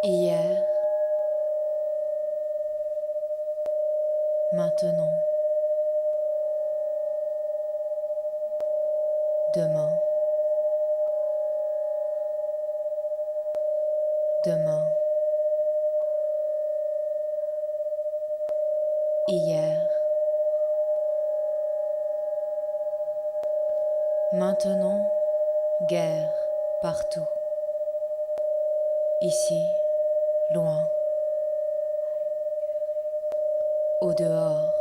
Hier, maintenant, demain, demain, hier, maintenant, guerre partout, ici, loin, au dehors,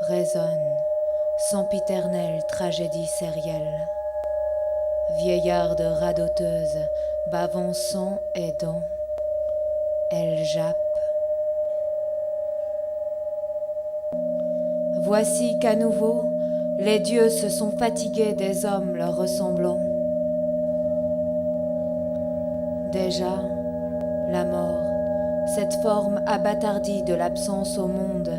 résonne sempiternelle tragédie sérielle, vieillarde radoteuse, bavant sang et dents, elle jappe. Voici qu'à nouveau, les dieux se sont fatigués des hommes leur ressemblant. Déjà, la mort, cette forme abâtardie de l'absence au monde,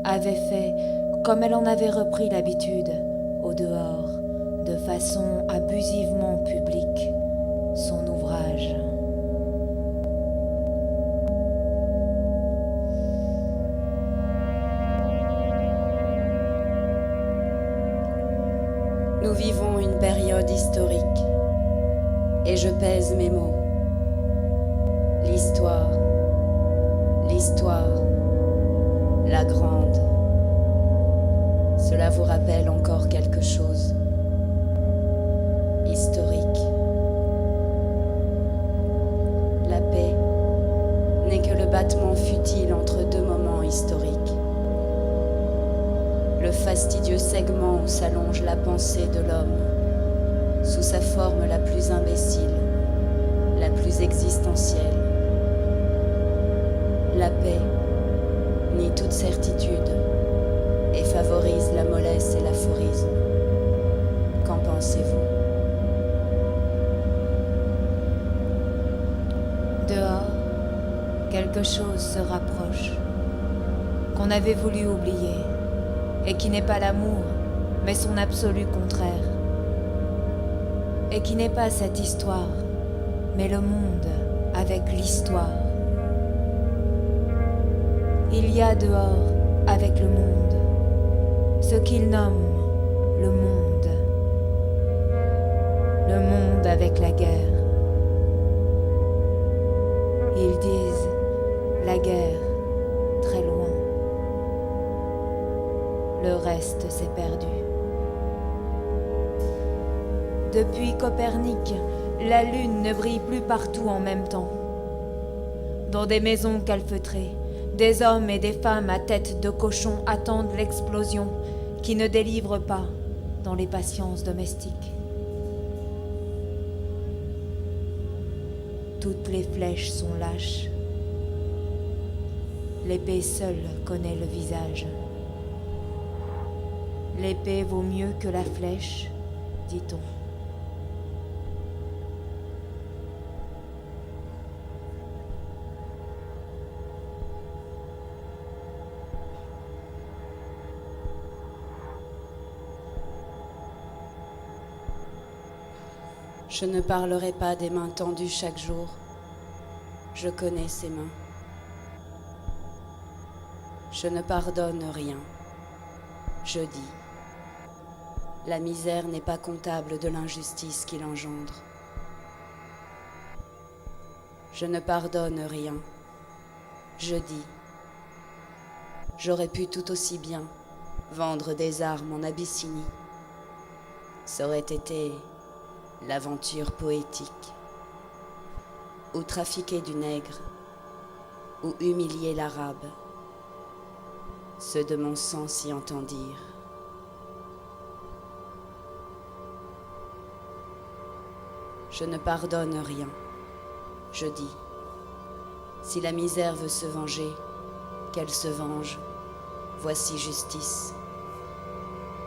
avait fait, comme elle en avait repris l'habitude, au dehors, de façon abusivement publique, son ouvrage. Nous vivons une période historique, et je pèse mes mots. L'histoire, la grande. Cela vous rappelle encore quelque chose. Historique. La paix n'est que le battement futile entre deux moments historiques. Le fastidieux segment où s'allonge la pensée de l'homme, sous sa forme la plus imbécile, la plus existentielle. La paix nie toute certitude et favorise la mollesse et l'aphorisme. Qu'en pensez-vous? Dehors, quelque chose se rapproche, qu'on avait voulu oublier, et qui n'est pas l'amour, mais son absolu contraire. Et qui n'est pas cette histoire, mais le monde avec l'histoire. Il y a dehors, avec le monde, ce qu'ils nomment le monde. Le monde avec la guerre. Ils disent la guerre très loin. Le reste s'est perdu. Depuis Copernic, la lune ne brille plus partout en même temps. Dans des maisons calfeutrées, des hommes et des femmes à tête de cochon attendent l'explosion qui ne délivre pas dans les patiences domestiques. Toutes les flèches sont lâches. L'épée seule connaît le visage. L'épée vaut mieux que la flèche, dit-on. Je ne parlerai pas des mains tendues chaque jour. Je connais ces mains. Je ne pardonne rien. Je dis. La misère n'est pas comptable de l'injustice qu'il engendre. Je ne pardonne rien. Je dis. J'aurais pu tout aussi bien vendre des armes en Abyssinie. Ça aurait été l'aventure poétique. Ou trafiquer du nègre, ou humilier l'arabe. Ceux de mon sang s'y entendirent. Je ne pardonne rien. Je dis, si la misère veut se venger, qu'elle se venge. Voici justice.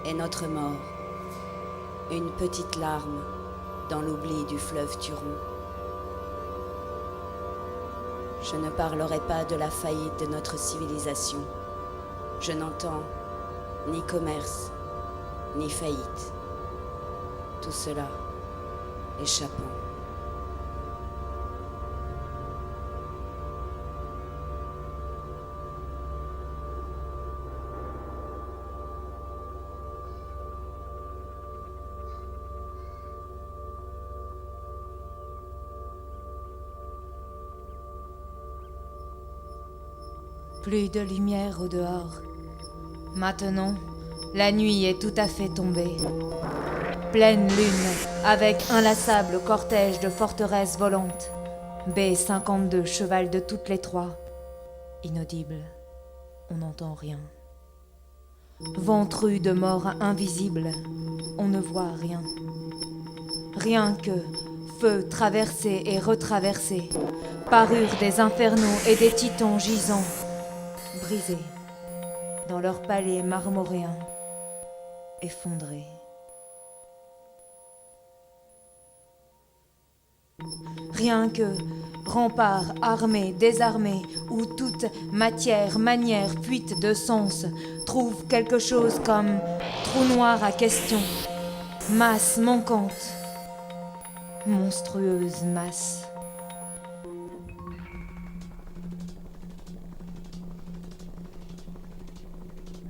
Et notre mort, une petite larme dans l'oubli du fleuve Turon. Je ne parlerai pas de la faillite de notre civilisation. Je n'entends ni commerce, ni faillite. Tout cela échappant. Plus de lumière au dehors. Maintenant, la nuit est tout à fait tombée. Pleine lune, avec inlassable cortège de forteresses volantes. B-52, cheval de toutes les trois. Inaudible, on n'entend rien. Ventru de mort invisible, on ne voit rien. Rien que feu traversé et retraversé, parure des infernaux et des titans gisants, brisés dans leur palais marmoréen, effondrés. Rien que remparts armés, désarmés, où toute matière, manière, fuite de sens trouve quelque chose comme trou noir à question, masse manquante, monstrueuse masse.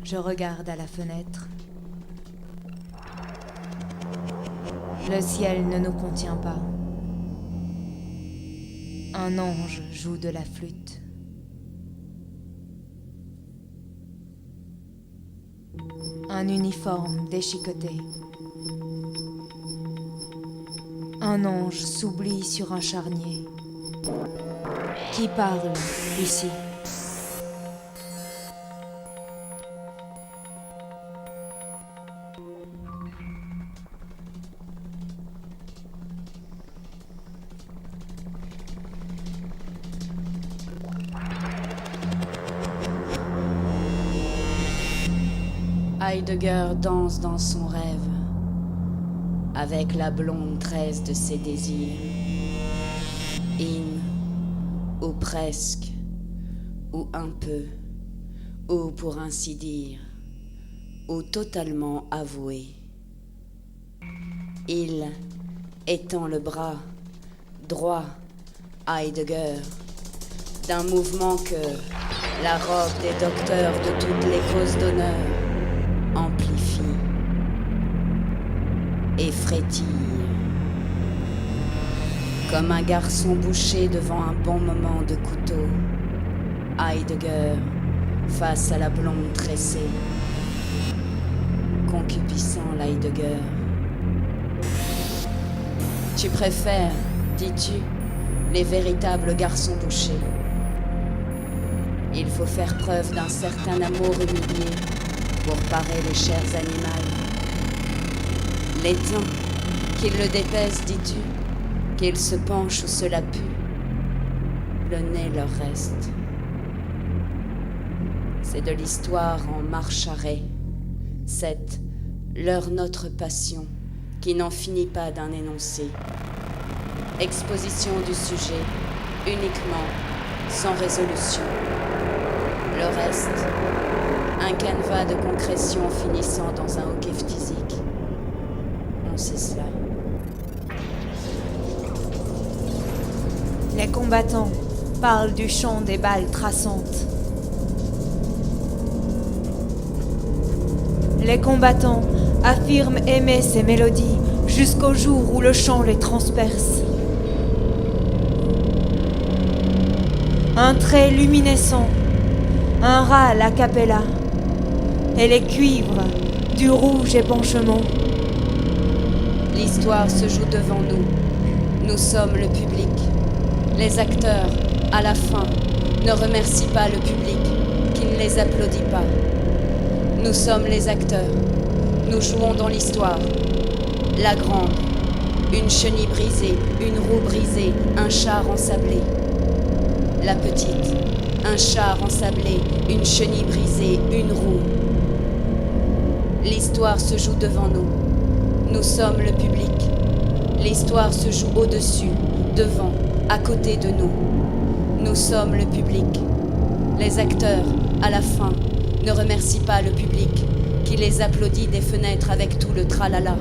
Je regarde à la fenêtre. Le ciel ne nous contient pas. Un ange joue de la flûte. Un uniforme déchiqueté. Un ange s'oublie sur un charnier. Qui parle ici ? Heidegger danse dans son rêve, avec la blonde tresse de ses désirs. In, ou presque, ou un peu, ou pour ainsi dire, ou totalement avoué. Il étend le bras droit, Heidegger, d'un mouvement que la robe des docteurs de toutes les causes d'honneur amplifie et frétille, comme un garçon bouché devant un bon moment de couteau. Heidegger face à la blonde tressée, concupissant l'Heidegger. Tu préfères, dis-tu, les véritables garçons bouchés. Il faut faire preuve d'un certain amour humilié pour parer les chairs animales. L'étang, qu'il le dépèse, dis-tu, qu'il se penche ou se la pue, le nez leur reste. C'est de l'histoire en marche-arrêt, cette leur notre passion qui n'en finit pas d'un énoncé. Exposition du sujet, uniquement, sans résolution. Le reste, un canevas de concrétion finissant dans un hoquet phtisique. On sait cela. Les combattants parlent du chant des balles traçantes. Les combattants affirment aimer ces mélodies jusqu'au jour où le chant les transperce. Un trait luminescent, un râle a cappella, et les cuivres du rouge épanchement. L'histoire se joue devant nous. Nous sommes le public. Les acteurs, à la fin, ne remercient pas le public, qui ne les applaudit pas. Nous sommes les acteurs. Nous jouons dans l'histoire. La grande, une chenille brisée, une roue brisée, un char ensablé. La petite, un char ensablé, une chenille brisée, une roue. L'histoire se joue devant nous. Nous sommes le public. L'histoire se joue au-dessus, devant, à côté de nous. Nous sommes le public. Les acteurs, à la fin, ne remercient pas le public, qui les applaudit des fenêtres avec tout le tralala,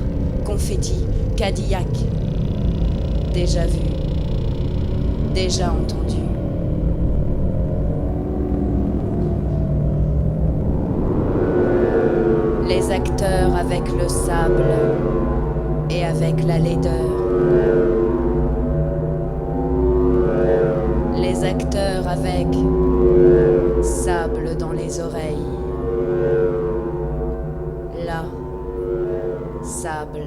confetti, Cadillac. Déjà vu, déjà entendu. Les acteurs avec le sable et avec la laideur. Les acteurs avec Sable dans les oreilles. Là, sable.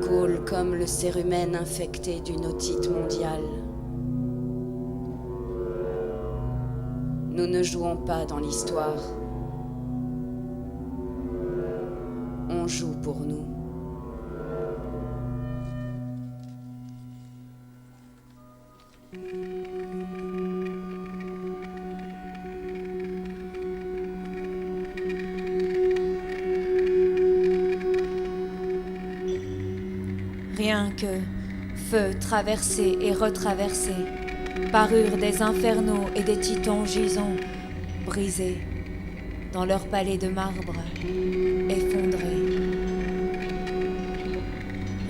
Coule comme le cérumen infecté d'une otite mondiale. Nous ne jouons pas dans l'histoire. On joue pour nous. Rien que feu traversé et retraversé parurent des infernaux et des titans gisants, brisés dans leur palais de marbre, effondrés.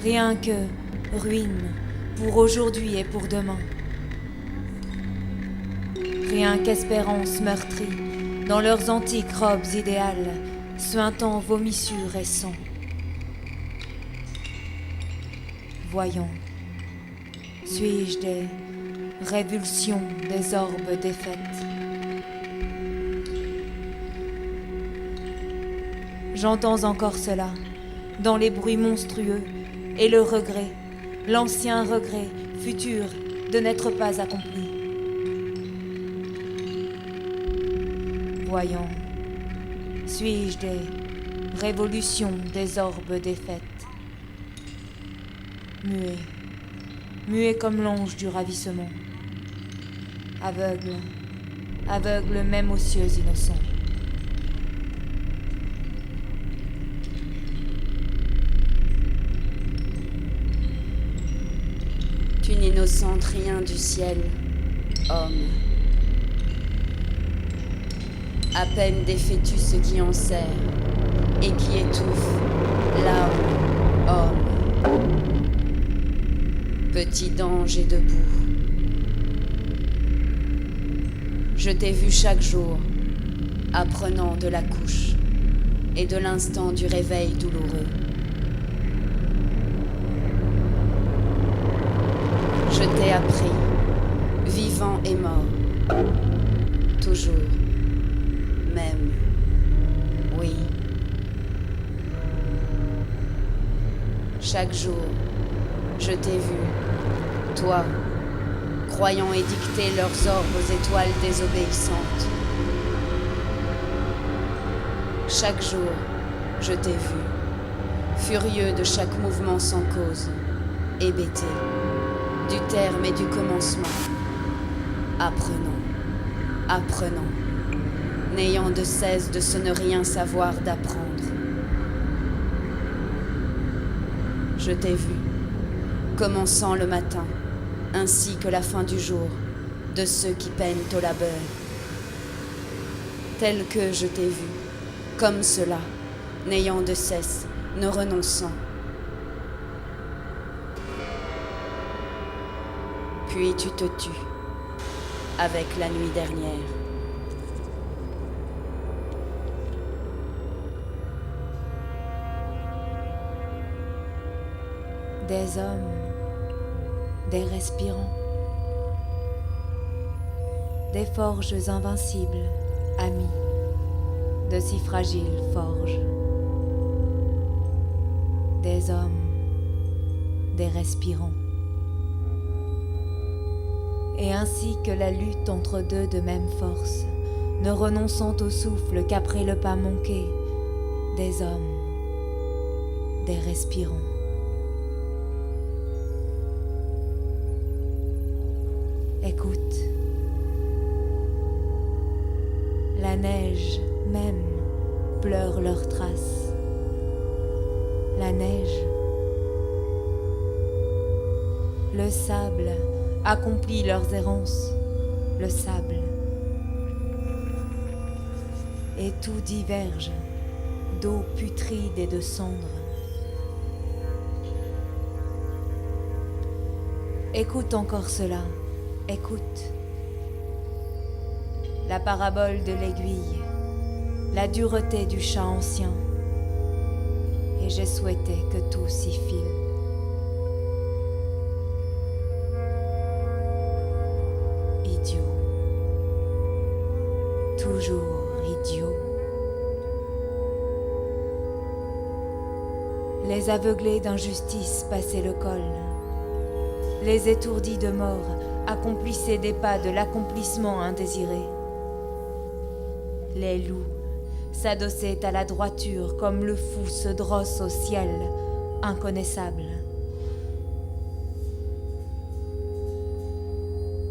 Rien que ruines pour aujourd'hui et pour demain. Rien qu'espérance meurtrie dans leurs antiques robes idéales, suintant vomissures et sang. Voyons, suis-je des révulsions des orbes défaites? J'entends encore cela, dans les bruits monstrueux, et le regret, l'ancien regret futur de n'être pas accompli. Voyons, suis-je des révolutions des orbes défaites? Muet, muet comme l'ange du ravissement. Aveugle, aveugle même aux cieux innocents. Tu n'innocentes rien du ciel, homme. À peine des fœtus qui enserrent et qui étouffent l'âme, homme. Petit d'ange et debout. Je t'ai vu chaque jour, apprenant de la couche et de l'instant du réveil douloureux. Je t'ai appris, vivant et mort, toujours, même, oui. Chaque jour, je t'ai vu, toi, croyant édicter leurs orbes aux étoiles désobéissantes. Chaque jour, je t'ai vu, furieux de chaque mouvement sans cause, hébété du terme et du commencement, apprenant, apprenant, n'ayant de cesse de ce ne rien savoir d'apprendre. Je t'ai vu, commençant le matin, ainsi que la fin du jour, de ceux qui peinent au labeur. Tel que je t'ai vu, comme cela, n'ayant de cesse, ne renonçant. Puis tu te tus, avec la nuit dernière. Des hommes, des respirants, des forges invincibles, amis, de si fragiles forges. Des hommes, des respirants. Et ainsi que la lutte entre deux de même force, ne renonçant au souffle qu'après le pas manqué, des hommes, des respirants. Écoute, la neige même pleure leurs traces. La neige, le sable accomplit leurs errances, le sable. Et tout diverge d'eau putride et de cendres. Écoute encore cela. Écoute, la parabole de l'aiguille, la dureté du chat ancien, et j'ai souhaité que tout s'y file. Idiot, Les aveuglés d'injustice passaient le col. Les étourdis de mort accomplissaient des pas de l'accomplissement indésiré. Les loups s'adossaient à la droiture comme le fou se drosse au ciel inconnaissable.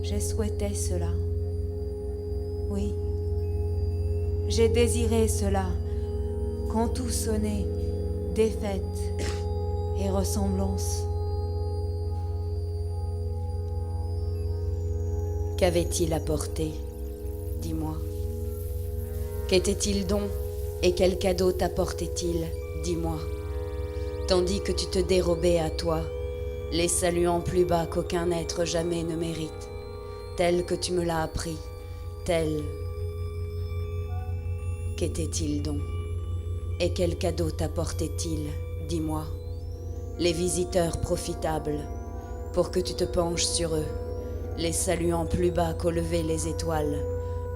J'ai souhaité cela. Oui, j'ai désiré cela quand tout sonnait défaite et ressemblance. Qu'avait-il apporté? Dis-moi. Qu'était-il donc et quel cadeau t'apportait-il? Dis-moi. Tandis que tu te dérobais à toi, les saluant plus bas qu'aucun être jamais ne mérite, tel que tu me l'as appris, tel. Qu'était-il donc? Et quel cadeau t'apportait-il? Dis-moi. Les visiteurs profitables, pour que tu te penches sur eux, les saluant plus bas qu'au lever les étoiles,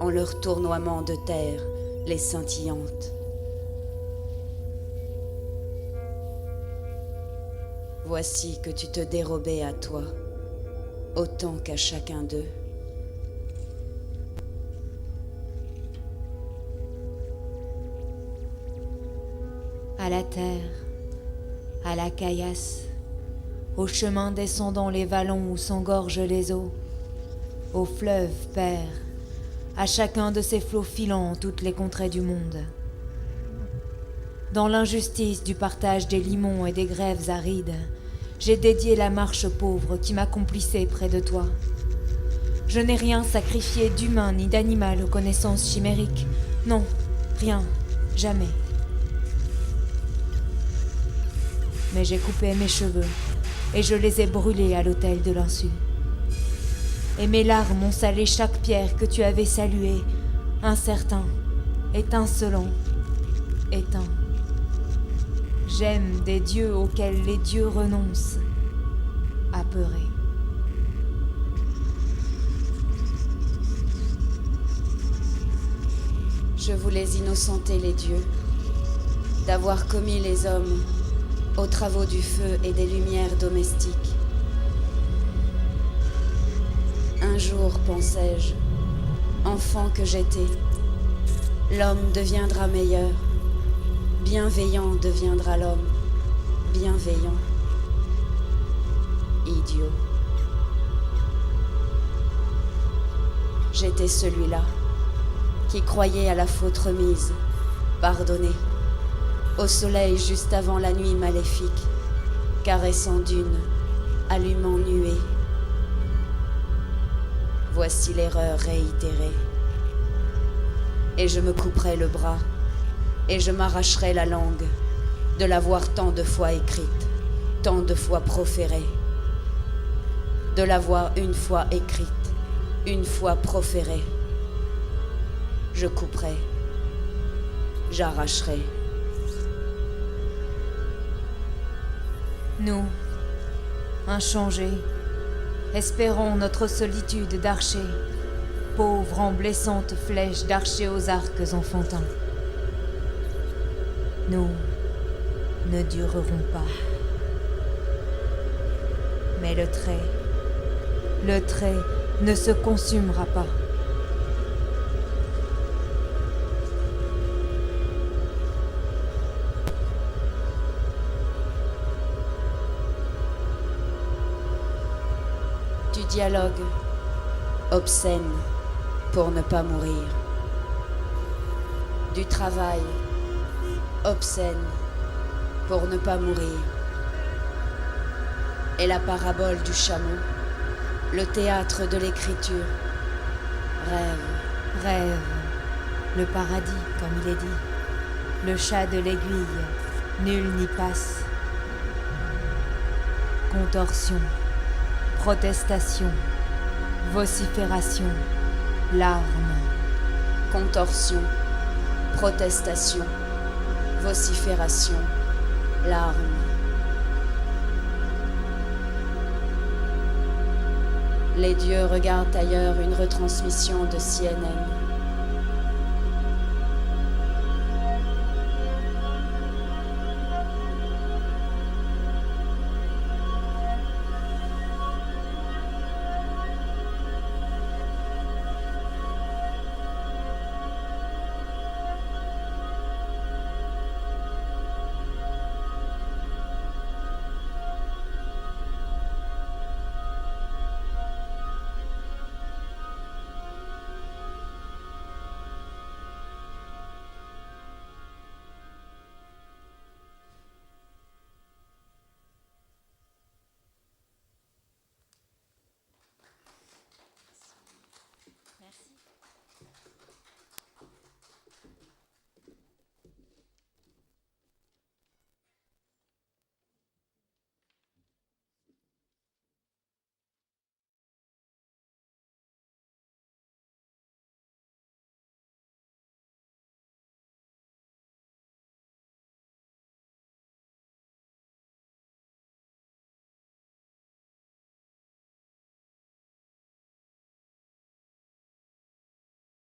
en leur tournoiement de terre, les scintillantes. Voici que tu te dérobais à toi, autant qu'à chacun d'eux. À la terre, à la caillasse, au chemin descendant les vallons où s'engorgent les eaux, au fleuve père, à chacun de ces flots filants en toutes les contrées du monde. Dans l'injustice du partage des limons et des grèves arides, j'ai dédié la marche pauvre qui m'accomplissait près de toi. Je n'ai rien sacrifié d'humain ni d'animal aux connaissances chimériques. Non, rien, jamais. Mais j'ai coupé mes cheveux et je les ai brûlés à l'autel de l'insu. Et mes larmes ont salé chaque pierre que tu avais saluée, incertain, étincelant, éteint. J'aime des dieux auxquels les dieux renoncent, apeurés. Je voulais innocenter les dieux, d'avoir commis les hommes aux travaux du feu et des lumières domestiques. Un jour, pensais-je, enfant que j'étais, l'homme deviendra meilleur, bienveillant deviendra l'homme, bienveillant, idiot. J'étais celui-là qui croyait à la faute remise, pardonné, au soleil juste avant la nuit maléfique, caressant dune, allumant nuée. Voici l'erreur réitérée. Et je me couperai le bras, et je m'arracherai la langue, de l'avoir tant de fois écrite, tant de fois proférée, de l'avoir une fois écrite, une fois proférée. Je couperai, j'arracherai. Nous, inchangés, espérons notre solitude d'archer, pauvres en blessantes flèches d'archers aux arcs enfantins. Nous ne durerons pas. Mais le trait ne se consumera pas. Du dialogue obscène pour ne pas mourir. Du travail obscène pour ne pas mourir. Et la parabole du chameau, le théâtre de l'écriture. Rêve. Rêve, le paradis, comme il est dit, le chat de l'aiguille, nul n'y passe. Contorsion, protestation, vocifération, larmes. Contorsion, protestation, vocifération, larmes. Les dieux regardent ailleurs une retransmission de CNN.